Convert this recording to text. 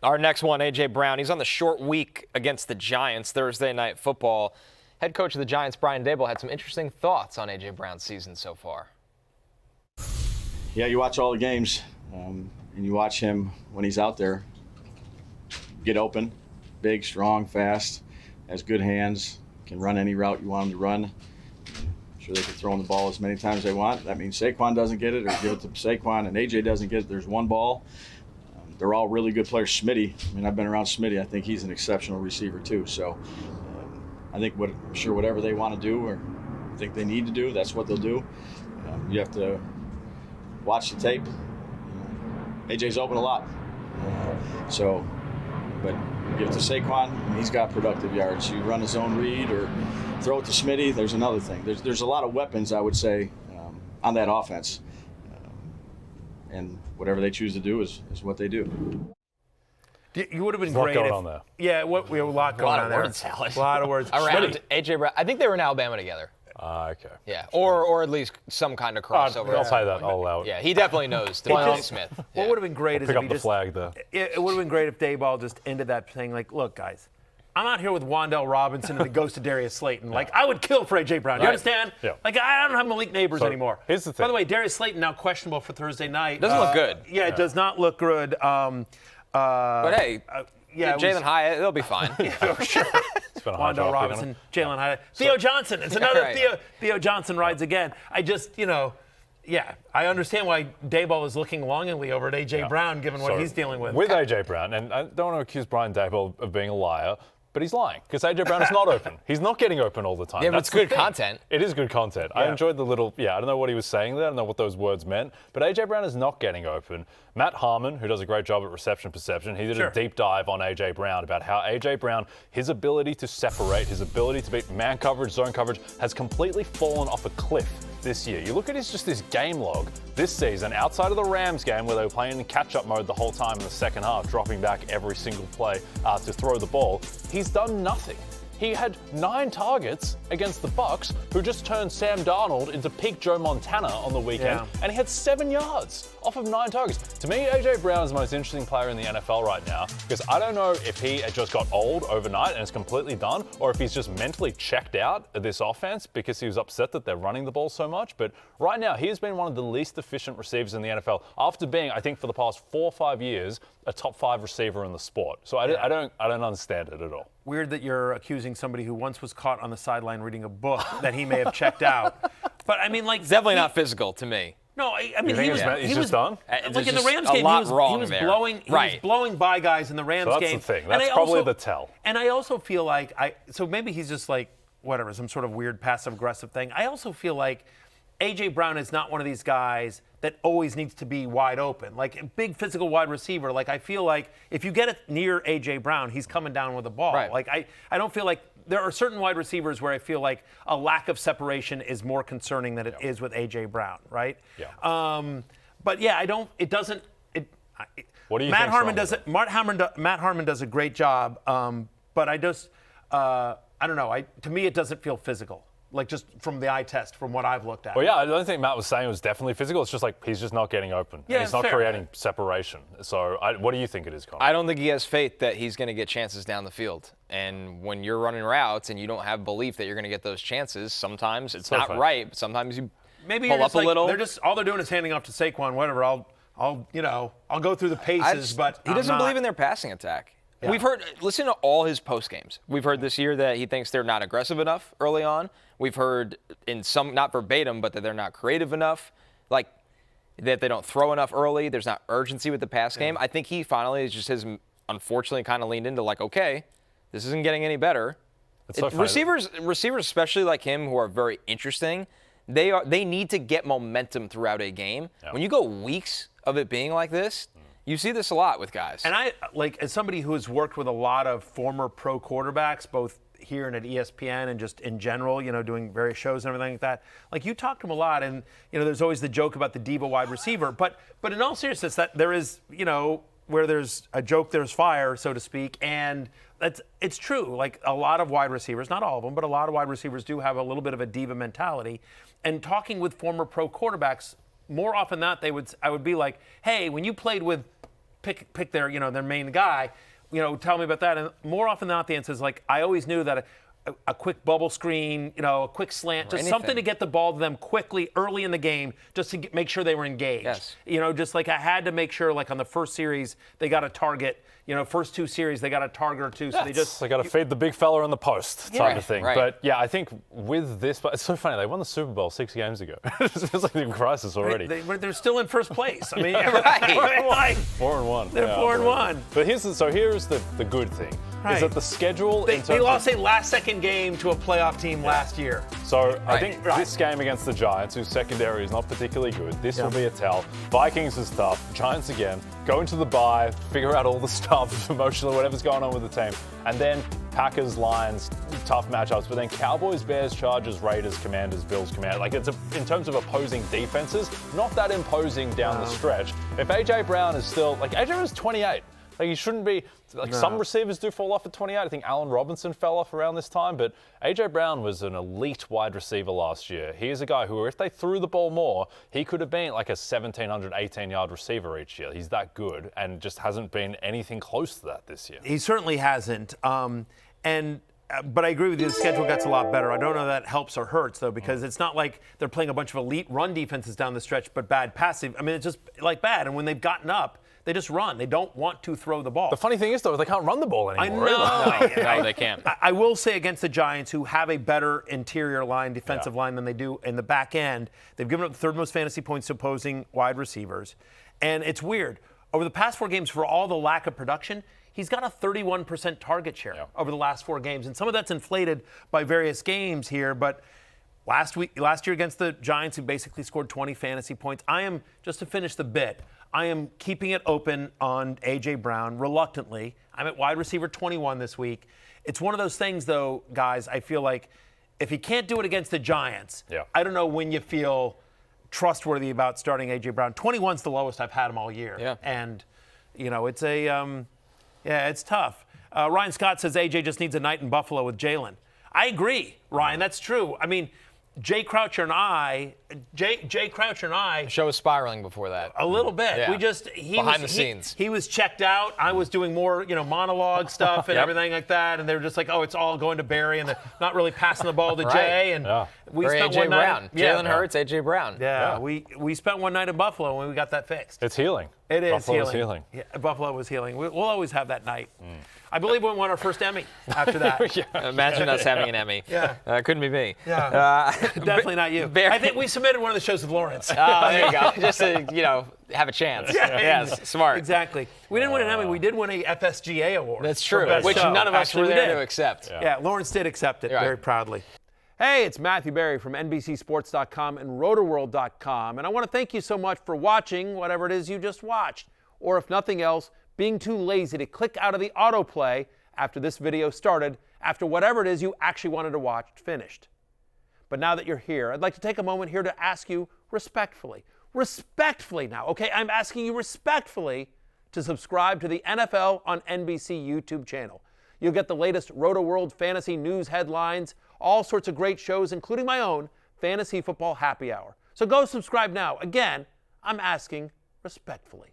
Our next one, A.J. Brown. He's on the short week against the Giants, Thursday Night Football. Head coach of the Giants, Brian Daboll, had some interesting thoughts on A.J. Brown's season so far. Yeah, you watch all the games, and you watch him when he's out there get open, big, strong, fast, has good hands, can run any route you want him to run. I'm sure they can throw him the ball as many times as they want. That means Saquon doesn't get it, or give it to Saquon, and A.J. doesn't get it. There's one ball. They're all really good players. Smitty, I mean, I've been around Smitty. I think he's an exceptional receiver too. So I think whatever they want to do or think they need to do, that's what they'll do. You have to watch the tape. AJ's open a lot. But give it to Saquon, he's got productive yards. You run his own read or throw it to Smitty, there's another thing. There's a lot of weapons, I would say, on that offense. And whatever they choose to do is what they do. You would have been great. Going if, on there. Yeah, we have a lot going on there. A lot of words. Around A.J. Brown. I think they were in Alabama together. Okay. Yeah, or at least some kind of crossover. I'll say that. I'll allow it. Yeah, he definitely knows Devontae Smith. What would have been great is pick if up he the just flag there. It would have been great if Daboll just ended that saying like, "Look, guys, I'm out here with Wan'Dale Robinson and the ghost of Darius Slayton. Like, I would kill for A.J. Brown. You understand? Yeah. Like, I don't have Malik Neighbors anymore." Here's the thing. By the way, Darius Slayton now questionable for Thursday night. Doesn't look good. Yeah, it does not look good. But hey, Jalen Hyatt, they'll be fine. For sure. Wan'Dale Robinson, Jalen Hyatt. Theo Johnson. It's another right. Theo Johnson rides again. I just, I understand why Daboll is looking longingly over at A.J. Brown, given what he's dealing with. With A.J. Brown, and I don't want to accuse Brian Daboll of being a liar, but he's lying because A.J. Brown is not open. He's not getting open all the time. Yeah, but it's good content. It is good content. Yeah. I enjoyed the little, I don't know what he was saying there. I don't know what those words meant. But A.J. Brown is not getting open. Matt Harmon, who does a great job at reception perception, he did a deep dive on A.J. Brown about how A.J. Brown, his ability to separate, his ability to beat man coverage, zone coverage, has completely fallen off a cliff this year. You look at his game log this season, outside of the Rams game where they were playing in catch-up mode the whole time in the second half, dropping back every single play to throw the ball, he's done nothing. He had 9 targets against the Bucs, who just turned Sam Darnold into peak Joe Montana on the weekend, and he had 7 yards off of 9 targets. To me, A.J. Brown is the most interesting player in the NFL right now because I don't know if he just got old overnight and is completely done, or if he's just mentally checked out of this offense because he was upset that they're running the ball so much. But right now, he has been one of the least efficient receivers in the NFL after being, I think, for the past 4 or 5 years, a top 5 receiver in the sport. So I don't understand it at all. Weird that you're accusing somebody who once was caught on the sideline reading a book that he may have checked out. But I mean, like, it's definitely not physical to me. No, I mean, he was done. Like in the Rams game, he was blowing by guys in the Rams game. That's the thing. That's probably the tell. And I also feel like so maybe he's just like whatever, some sort of weird passive aggressive thing. I also feel like A.J. Brown is not one of these guys that always needs to be wide open. Like a big physical wide receiver, like I feel like if you get it near A.J. Brown, he's coming down with the ball. Right. Like I don't feel like there are certain wide receivers where I feel like a lack of separation is more concerning than it is with A.J. Brown, right? Yeah. But yeah, it doesn't. What do you Matt think? Matt Harmon does a great job, but I just I don't know. To me, it doesn't feel physical. Like just from the eye test, from what I've looked at. Well, yeah, I don't think Matt was saying it was definitely physical. It's just like he's just not getting open. Yeah, and he's not creating separation. So what do you think it is, Connor? I don't think he has faith that he's going to get chances down the field. And when you're running routes and you don't have belief that you're going to get those chances, sometimes it's not right. But sometimes you pull up a little. They're just all they're doing is handing off to Saquon. Whatever. I'll go through the paces, but he doesn't believe in their passing attack. Yeah. We've heard, listen to all his post games. We've heard this year that he thinks they're not aggressive enough early on. We've heard in some, not verbatim, but that they're not creative enough, like that they don't throw enough early. There's not urgency with the pass game. I think he finally has unfortunately kind of leaned into like, okay, this isn't getting any better. Receivers, especially like him, who are very interesting, they need to get momentum throughout a game. Yeah. When you go weeks of it being like this, you see this a lot with guys. And I, like, as somebody who has worked with a lot of former pro quarterbacks, both here and at ESPN and just in general, doing various shows and everything like that, like, you talk to him a lot, and, there's always the joke about the diva wide receiver. But in all seriousness, that there is, where there's a joke, there's fire, so to speak. And it's true. Like, a lot of wide receivers, not all of them, but a lot of wide receivers do have a little bit of a diva mentality. And talking with former pro quarterbacks, more often than not, I would be like, hey, when you played with pick their main guy. Tell me about that. And more often than not, the answer is like, I always knew that a quick bubble screen, a quick slant, just something to get the ball to them quickly early in the game, just to make sure they were engaged. Yes. Just like I had to make sure, like on the first series, they got a target. First 2 series, they got a target or 2. So they got to feed the big fella on the post type of thing. Right. But yeah, I think with this, it's so funny. They won the Super Bowl 6 games ago. It's like the crisis already. They're still in first place. I mean, Right. 4-1. They're 4-1. But here's the good thing. Right. Is that the schedule? They lost a last-second game to a playoff team last year. So I think this game against the Giants, whose secondary is not particularly good, this will be a tell. Vikings is tough. Giants again. Go into the bye, figure out all the stuff, emotionally, whatever's going on with the team. And then Packers, Lions, tough matchups. But then Cowboys, Bears, Chargers, Raiders, Commanders, Bills, Commanders. Like in terms of opposing defenses, not that imposing down the stretch. If A.J. Brown is still, A.J. Brown is 28. He shouldn't be, some receivers do fall off at 28. I think Allen Robinson fell off around this time, but A.J. Brown was an elite wide receiver last year. He is a guy who, if they threw the ball more, he could have been like a 1,700, 18-yard receiver each year. He's that good and just hasn't been anything close to that this year. He certainly hasn't. But I agree with you, the schedule gets a lot better. I don't know that helps or hurts, though, because it's not like they're playing a bunch of elite run defenses down the stretch, but bad passive. I mean, it's just bad. And when they've gotten up, they just run. They don't want to throw the ball. The funny thing is, though, they can't run the ball anymore. I know. No, they can't. I will say against the Giants, who have a better interior line, defensive line than they do in the back end, they've given up the 3rd most fantasy points to opposing wide receivers. And it's weird. Over the past 4 games, for all the lack of production, he's got a 31% target share over the last 4 games. And some of that's inflated by various games here, but last year against the Giants, who basically scored 20 fantasy points, just to finish the bit, I am keeping it open on A.J. Brown reluctantly. I'm at wide receiver 21 this week. It's one of those things, though, guys, I feel like if he can't do it against the Giants, I don't know when you feel trustworthy about starting A.J. Brown. 21's the lowest I've had him all year. Yeah. And, it's it's tough. Ryan Scott says A.J. just needs a night in Buffalo with Jalen. I agree, Ryan. That's true. I mean, Jay Croucher and I, The show was spiraling before that. a little bit. Yeah. Behind the scenes. He was checked out. I was doing more, monologue stuff and everything like that. And they were just like, oh, it's all going to Barry, and they're not really passing the ball to Jay. And we spent A.J. one Brown. night. Jalen Hurts, A.J. Brown. Yeah. We spent one night in Buffalo when we got that fixed. It's healing. It is Buffalo's healing. Yeah, Buffalo was healing. We'll always have that night. I believe we won our first Emmy after that. Imagine us having an Emmy. Couldn't be me. Definitely not you. I think we submitted one of the shows with Lawrence. Oh, there you go. Just to, have a chance. Yes, smart. Exactly. We didn't win an Emmy. We did win a FSGA award. That's true, Best which show. none of us Actually, were we there did. to accept. Yeah, Lawrence did accept it very proudly. Hey, it's Matthew Berry from NBCSports.com and RotoWorld.com, and I want to thank you so much for watching whatever it is you just watched, or if nothing else, being too lazy to click out of the autoplay after this video started, after whatever it is you actually wanted to watch finished. But now that you're here, I'd like to take a moment here to ask you respectfully now, okay? I'm asking you respectfully to subscribe to the NFL on NBC YouTube channel. You'll get the latest RotoWorld fantasy news headlines, all sorts of great shows, including my own Fantasy Football Happy Hour. So go subscribe now. Again, I'm asking respectfully.